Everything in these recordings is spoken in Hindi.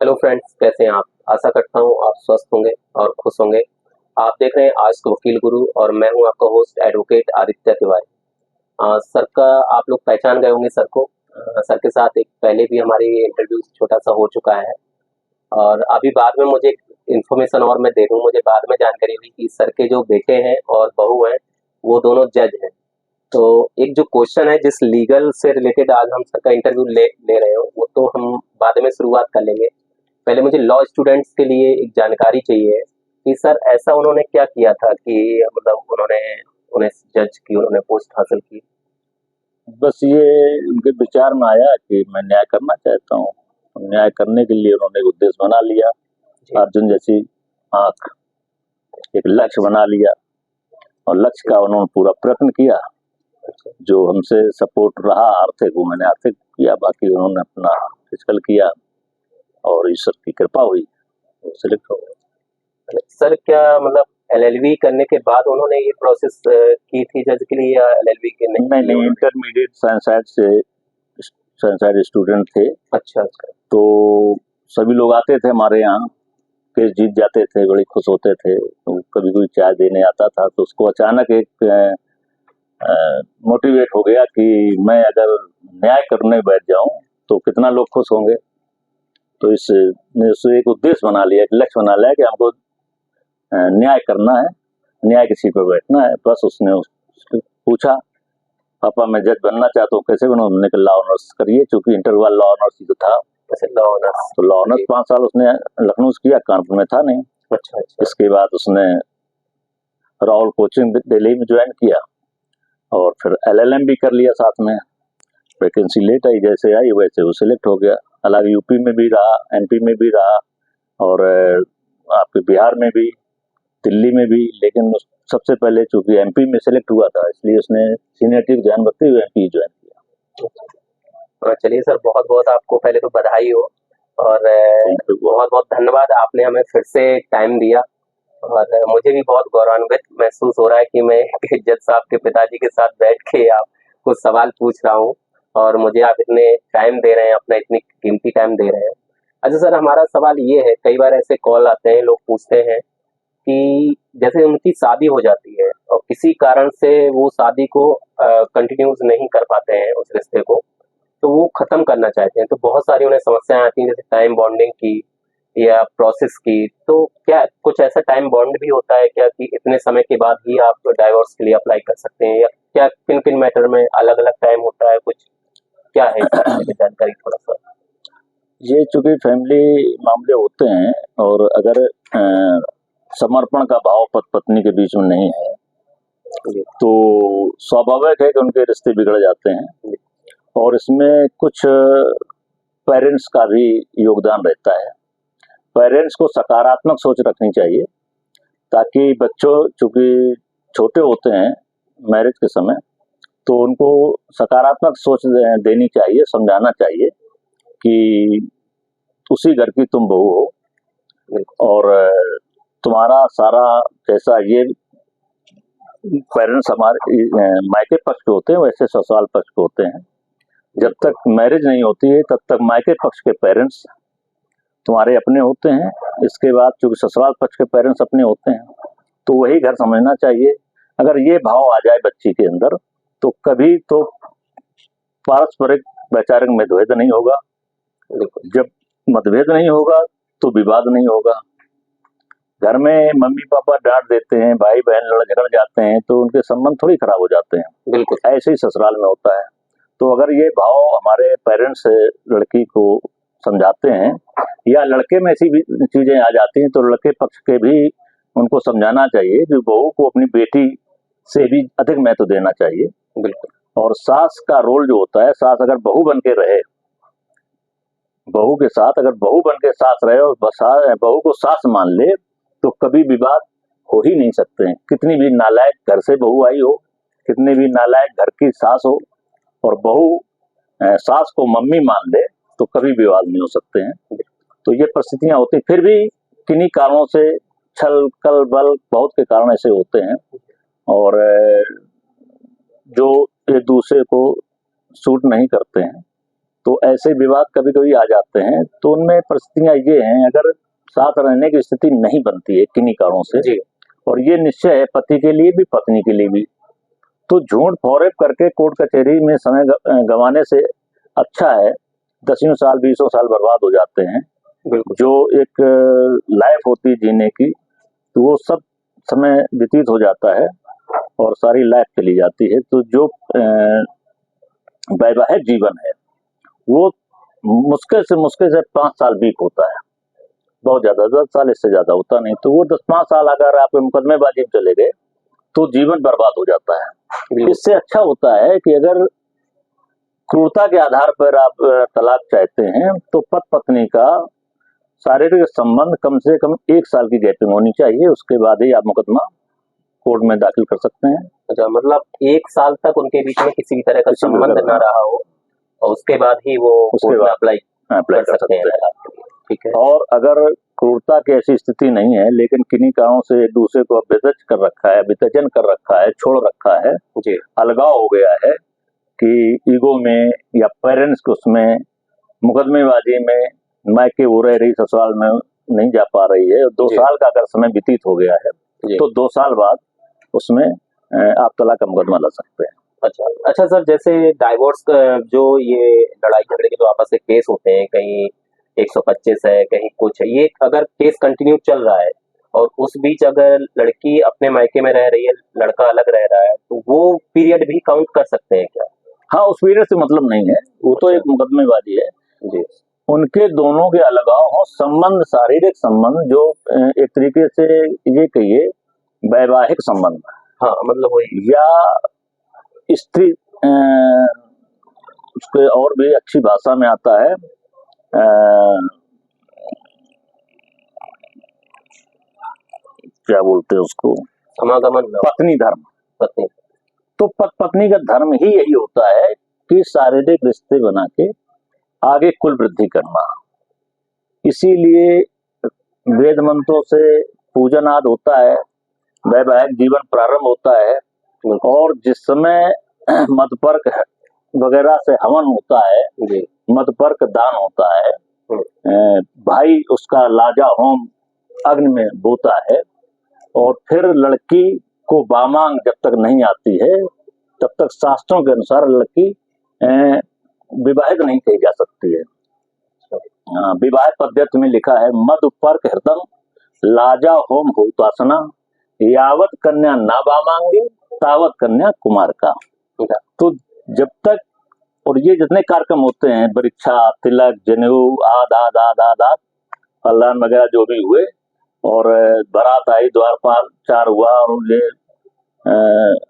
हेलो फ्रेंड्स, कैसे हैं आप? आशा करता हूँ आप स्वस्थ होंगे और खुश होंगे। आप देख रहे हैं आज का वकील गुरु और मैं हूँ आपका host advocate Aditya Tiwari. Sir का आप लोग पहचान गए होंगे सर को। सर के साथ एक पहले भी हमारी इंटरव्यू छोटा सा हो चुका है और अभी बाद में मुझे इन्फॉर्मेशन और मैं दे दूँ, मुझे बाद में जानकारी हुई कि सर के जो बेटे हैं और बहू हैं वो दोनों जज हैं। तो एक जो क्वेश्चन है जिस लीगल से रिलेटेड आज हम सर का इंटरव्यू ले ले रहे हो वो तो हम बाद में शुरुआत कर लेंगे। पहले मुझे लॉ स्टूडेंट्स के लिए एक जानकारी चाहिए कि सर ऐसा उन्होंने क्या किया था कि मतलब उन्होंने उन्हें जज की, उन्होंने पोस्ट हासिल की। बस ये उनके विचार में आया कि मैं न्याय करना चाहता हूँ। न्याय करने के लिए उन्होंने एक उद्देश्य बना लिया, अर्जुन जैसी आंख, एक लक्ष्य बना लिया और लक्ष्य का उन्होंने पूरा प्रयत्न किया। जो हमसे सपोर्ट रहा आर्थिक, वो मैंने आर्थिक किया, बाकी उन्होंने अपना फिजिकल किया और ईश्वर की कृपा हुई, वो सिलेक्ट हो गए। सर क्या मतलब एलएलबी करने के बाद उन्होंने ये प्रोसेस की थी जज के लिए या एलएलबी के नहीं, इंटरमीडिएट साइंस स्टूडेंट थे। अच्छा। तो सभी लोग आते थे हमारे यहाँ, केस जीत जाते थे, बड़े खुश होते थे। तो कभी कोई चाय देने आता था तो उसको अचानक एक मोटिवेट हो गया कि मैं अगर न्याय करने बैठ जाऊं तो कितना लोग खुश होंगे। तो इसने उससे एक उद्देश्य बना लिया, एक लक्ष्य बना लिया कि हमको न्याय करना है, न्याय की सीट पर बैठना है। बस उसने उसको पूछा, पापा मैं जज बनना चाहता हूँ, कैसे बनूं? हमने कहा लॉ ऑनर्स करिए, क्योंकि इंटर हुआ लॉ ऑनर्स ही तो था। लॉ ऑनर्स, तो लॉ ऑनर्स 5 साल उसने लखनऊ से किया, कानपुर में था नहीं। अच्छा। इसके बाद उसने राहुल कोचिंग दिल्ली में ज्वाइन किया और फिर एलएलएम भी कर लिया साथ में। वैकेंसी लेट आई, जैसे आई वैसे वो सिलेक्ट हो गया। हालांकि यूपी में भी रहा, एमपी में भी रहा और आपके बिहार में भी, दिल्ली में भी। लेकिन सबसे पहले चूंकि एमपी में सिलेक्ट हुआ था, इसलिए उसने सीनियरिटी को ध्यान रखते हुए एमपी ज्वाइन किया। चलिए सर, बहुत बहुत आपको पहले तो बधाई हो और बहुत बहुत धन्यवाद, आपने हमें फिर से टाइम दिया और मुझे भी बहुत गौरवान्वित महसूस हो रहा है कि मैं जज साहब के पिताजी के साथ बैठ के आपको सवाल पूछ रहा हूँ और मुझे आप इतने टाइम दे रहे हैं, अपना इतनी कीमती टाइम दे रहे हैं। अच्छा सर, हमारा सवाल ये है, कई बार ऐसे कॉल आते हैं, लोग पूछते हैं कि जैसे उनकी शादी हो जाती है और किसी कारण से वो शादी को कंटिन्यूज नहीं कर पाते हैं उस रिश्ते को, तो वो खत्म करना चाहते हैं, तो बहुत सारी उन्हें समस्याएं आती हैं जैसे टाइम बॉन्डिंग की या प्रोसेस की। तो क्या कुछ ऐसा टाइम बॉन्ड भी होता है क्या कि इतने समय के बाद ही आप डाइवोर्स के लिए अप्लाई कर सकते हैं, या क्या किन किन मैटर में अलग अलग टाइम होता है? कुछ क्या है इसके बारे में जानकारी थोड़ा सा? ये चूंकि फैमिली मामले होते हैं और अगर समर्पण का भाव पति पत्नी के बीच में नहीं है तो स्वाभाविक है कि उनके रिश्ते बिगड़ जाते हैं। और इसमें कुछ पेरेंट्स का भी योगदान रहता है। पेरेंट्स को सकारात्मक सोच रखनी चाहिए, ताकि बच्चों चूंकि छोटे होते हैं मैरिज के समय, तो उनको सकारात्मक सोच देनी चाहिए, समझाना चाहिए कि उसी घर की तुम बहू हो और तुम्हारा सारा जैसा ये पेरेंट्स हमारे मायके पक्ष के होते हैं वैसे ससुराल पक्ष के होते हैं। जब तक मैरिज नहीं होती है तब तक मायके पक्ष के पेरेंट्स तुम्हारे अपने होते हैं। इसके बाद चूंकि ससुराल पक्ष के पेरेंट्स अपने होते हैं, तो वही घर समझना चाहिए। अगर ये भाव आ जाए बच्ची के अंदर तो कभी तो पारस्परिक वैचारिक मतभेद नहीं होगा। जब मतभेद नहीं होगा तो विवाद नहीं होगा। घर में मम्मी पापा डांट देते हैं, भाई बहन लड़ झगड़ जाते हैं, तो उनके संबंध थोड़ी खराब हो जाते हैं। बिल्कुल ऐसे ही ससुराल में होता है। तो अगर ये भाव हमारे पेरेंट्स लड़की को समझाते हैं या लड़के में ऐसी चीजें आ जाती हैं, तो लड़के पक्ष के भी उनको समझाना चाहिए कि बहू को अपनी बेटी से भी अधिक महत्व देना चाहिए। बिल्कुल। और सास का रोल जो होता है, सास अगर बहू बन के रहे, बहू के साथ अगर बहू बन के सास रहे और बहू को सास मान ले, तो कभी विवाद हो ही नहीं सकते हैं। कितनी भी नालायक घर से बहू आई हो, कितनी भी नालायक घर की सास हो, और बहू सास को मम्मी मान ले, तो कभी विवाद नहीं हो सकते हैं। तो ये परिस्थितियां होती, फिर भी किन्हीं कारणों से छल कल बल बहुत के कारण ऐसे होते हैं और जो एक दूसरे को सूट नहीं करते हैं, तो ऐसे विवाद कभी कभी आ जाते हैं। तो उनमें परिस्थितियां ये हैं, अगर साथ रहने की स्थिति नहीं बनती है किन्हीं कारणों से जी। और ये निश्चय है पति के लिए भी पत्नी के लिए भी, तो झूठ फौरेब करके कोर्ट कचहरी में समय गंवाने से अच्छा है 10 साल 20 साल बर्बाद हो जाते हैं। बिल्कुल। जो एक लाइफ होती है जीने की, तो वो सब समय व्यतीत हो जाता है और सारी लाइफ चली जाती है। तो जो वैवाहिक जीवन है वो मुश्किल से 5 साल बीत होता है, बहुत ज्यादा 10 साल इससे ज्यादा होता नहीं। तो वो 10-5 साल अगर आप मुकदमेबाजी में चले गए तो जीवन बर्बाद हो जाता है। इससे अच्छा होता है कि अगर क्रूरता के आधार पर आप तलाक चाहते हैं तो पति पत्नी का शारीरिक संबंध कम से कम 1 साल की गैपिंग होनी चाहिए, उसके बाद ही आप मुकदमा कोर्ट में दाखिल कर सकते हैं। अच्छा, मतलब 1 साल तक उनके बीच में किसी भी तरह का संबंध न रहा हो और उसके बाद ही वो कोर्ट में अप्लाई कर सकते हैं। ठीक है। और अगर क्रूरता की ऐसी स्थिति नहीं है लेकिन किन्हीं कारणों से एक दूसरे को विभेद कर रखा है, विभाजन कर रखा है, छोड़ रखा है, अलगाव हो गया है कि ईगो में या पेरेंट्स के उसमें मुकदमेबाजी में मायके वो रह रही, ससुराल में नहीं जा पा रही है, 2 साल का अगर समय व्यतीत हो गया है तो 2 साल बाद उसमें आप तलाक का मुकदमा ला सकते हैं। अच्छा सर, जैसे डाइवोर्स जो ये लड़ाई झगड़े के जो आपस में केस होते हैं, कहीं 125 है, कहीं कुछ है, ये अगर केस कंटिन्यू चल रहा है और उस बीच अगर लड़की अपने मायके में रह रही है, लड़का अलग रह रहा है, तो वो पीरियड भी काउंट कर सकते हैं क्या? हाँ, उस पीरियड से मतलब नहीं है, वो तो एक मुकदमेबाजी है जी। उनके दोनों के अलगाव हो, संबंध शारीरिक संबंध जो एक तरीके से ये कहिए वैवाहिक संबंध, हाँ मतलब वही, या स्त्री उसके और भी अच्छी भाषा में आता है क्या बोलते हैं उसको, समागमन, पत्नी धर्म। पत्नी तो पत्नी का धर्म ही यही होता है कि शारीरिक रिश्ते बना के आगे कुल वृद्धि करना। इसीलिए वेद मंत्रों से पूजन आदि होता है, वैवाहिक जीवन प्रारंभ होता है और जिस समय मधुपर्क वगैरह से हवन होता है, मधुपर्क दान होता है, भाई उसका लाजा होम अग्नि में बोता है और फिर लड़की को वामांग जब तक नहीं आती है तब तक शास्त्रों के अनुसार लड़की विवाहित नहीं कही जा सकती है। विवाह पद्धति में लिखा है मधुपर्क हृदम लाजा होम होतासना यावत कन्या ना वामांगी तावत कन्या कुमार का। तो जब तक, और ये जितने कार्यक्रम होते हैं परीक्षा तिलक जनेऊ आद आद आद आद आद फलदान वगैरह जो भी हुए और बारात आई, द्वारपाल 4 हुआ और ये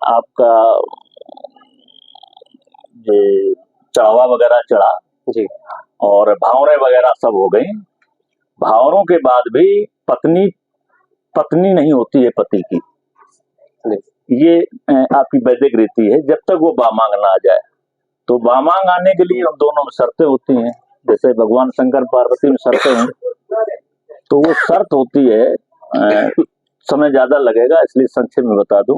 आपका ये चढ़ावा वगैरह चढ़ा जी और भावरें वगैरह सब हो गई। भावरों के बाद भी पत्नी नहीं होती है पति की, ये आपकी वैदिक रीति है, जब तक वो वामांग ना आ जाए। तो वामांग आने के लिए हम दोनों में शर्तें होती हैं, जैसे भगवान शंकर पार्वती में शर्तें हैं, तो वो शर्त होती है समय ज्यादा लगेगा इसलिए संक्षेप में बता दूं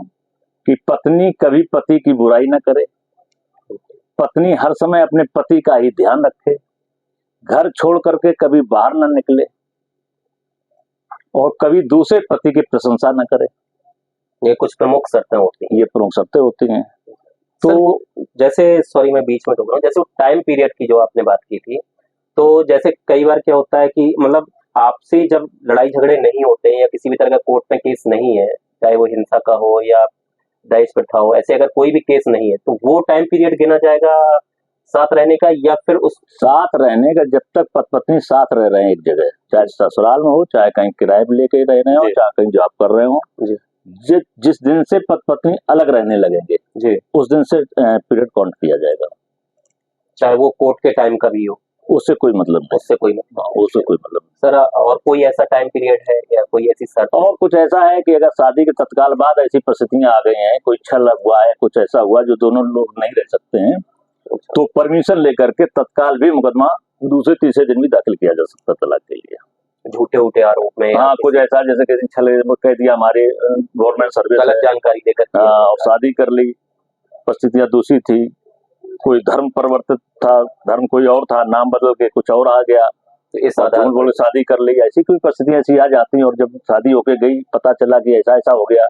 कि पत्नी कभी पति की बुराई ना करे, पत्नी हर समय अपने पति का ही ध्यान रखे, घर छोड़ करके कभी बाहर न निकले और कभी दूसरे पति की प्रशंसा न करे। ये कुछ प्रमुख शर्तें होती हैं। ये प्रमुख शर्तें होती हैं। तो जैसे, सॉरी मैं बीच में टोक रहा हूँ, जैसे टाइम पीरियड की जो आपने बात की थी, तो जैसे कई बार क्या होता है कि मतलब आपसी जब लड़ाई झगड़े नहीं होते हैं या किसी भी तरह का कोर्ट में केस नहीं है, चाहे वो हिंसा का हो या दहेज प्रथा हो, ऐसे अगर कोई भी केस नहीं है तो वो टाइम पीरियड गिना जाएगा साथ रहने का, या फिर उस साथ रहने का जब तक पति पत्नी साथ रह रहे हैं एक जगह, चाहे ससुराल में हो, चाहे कहीं किराए पे लेके रह रहे हो, चाहे कहीं जॉब कर रहे हो, जिस दिन से पति पत्नी अलग रहने लगेंगे जी, उस दिन से पीरियड काउंट किया जाएगा, चाहे वो कोर्ट के टाइम का भी हो, उससे कोई मतलब नहीं। उससे कोई मतलब, उससे कोई मतलब नहीं। सर और कोई ऐसा टाइम पीरियड है या कोई ऐसी शर्त? और कुछ ऐसा है कि अगर शादी के तत्काल बाद ऐसी परिस्थितियां आ गई हैं, कोई छल हुआ है, कुछ ऐसा हुआ जो दोनों लोग नहीं रह सकते हैं, तो परमिशन लेकर के तत्काल भी मुकदमा दूसरे तीसरे दिन भी दाखिल किया जा सकता तलाक के लिए, झूठे आरोप में। हाँ, कुछ ऐसा जैसे किसी छल कह दिया हमारे गवर्नमेंट सर्विस गलत जानकारी देकर और शादी कर ली, परिस्थितियां दूसरी थी कोई धर्म परिवर्तित था, धर्म कोई और था, नाम बदल के कुछ और आ गया, तो इस आधार झूठ बोल के शादी कर ली, ऐसी कोई परिस्थितियां ऐसी आ जाती हैं। और जब शादी होके गई, पता चला कि ऐसा ऐसा हो गया,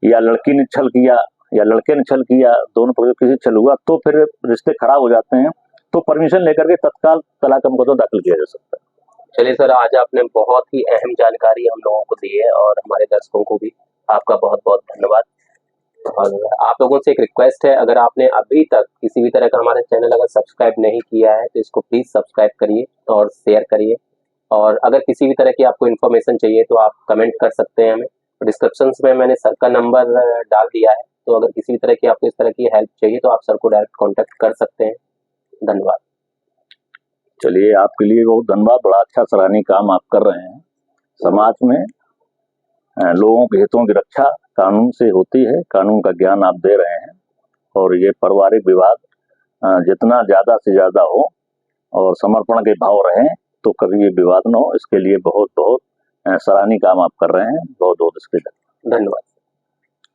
या लड़की ने छल किया या लड़के ने छल किया, दोनों पक्षों किसी छल हुआ, तो फिर रिश्ते खराब हो जाते हैं। तो परमिशन लेकर के तत्काल तलाक का मुकदमा दाखिल किया जा सकता है। चलिए सर, आज आपने बहुत ही अहम जानकारी हम लोगों को दी है और हमारे दर्शकों को भी आपका बहुत बहुत धन्यवाद। और आप लोगों से एक रिक्वेस्ट है, अगर आपने अभी तक किसी भी तरह का हमारा चैनल अगर सब्सक्राइब नहीं किया है तो इसको प्लीज़ सब्सक्राइब करिए और शेयर करिए। और अगर किसी भी तरह की आपको इन्फॉर्मेशन चाहिए तो आप कमेंट कर सकते हैं हमें। डिस्क्रिप्शन में मैंने सर का नंबर डाल दिया है, तो अगर किसी भी तरह की आपको इस तरह की हेल्प चाहिए तो आप सर को डायरेक्ट कॉन्टैक्ट कर सकते हैं। धन्यवाद। चलिए, आपके लिए बहुत धन्यवाद। बड़ा अच्छा सराहनीय काम आप कर रहे हैं। समाज में लोगों के हितों की रक्षा कानून से होती है, कानून का ज्ञान आप दे रहे हैं। और ये पारिवारिक विवाद जितना ज्यादा से ज्यादा हो और समर्पण के भाव रहें तो कभी ये विवाद न हो, इसके लिए बहुत बहुत सराहनीय काम आप कर रहे हैं। बहुत बहुत इसके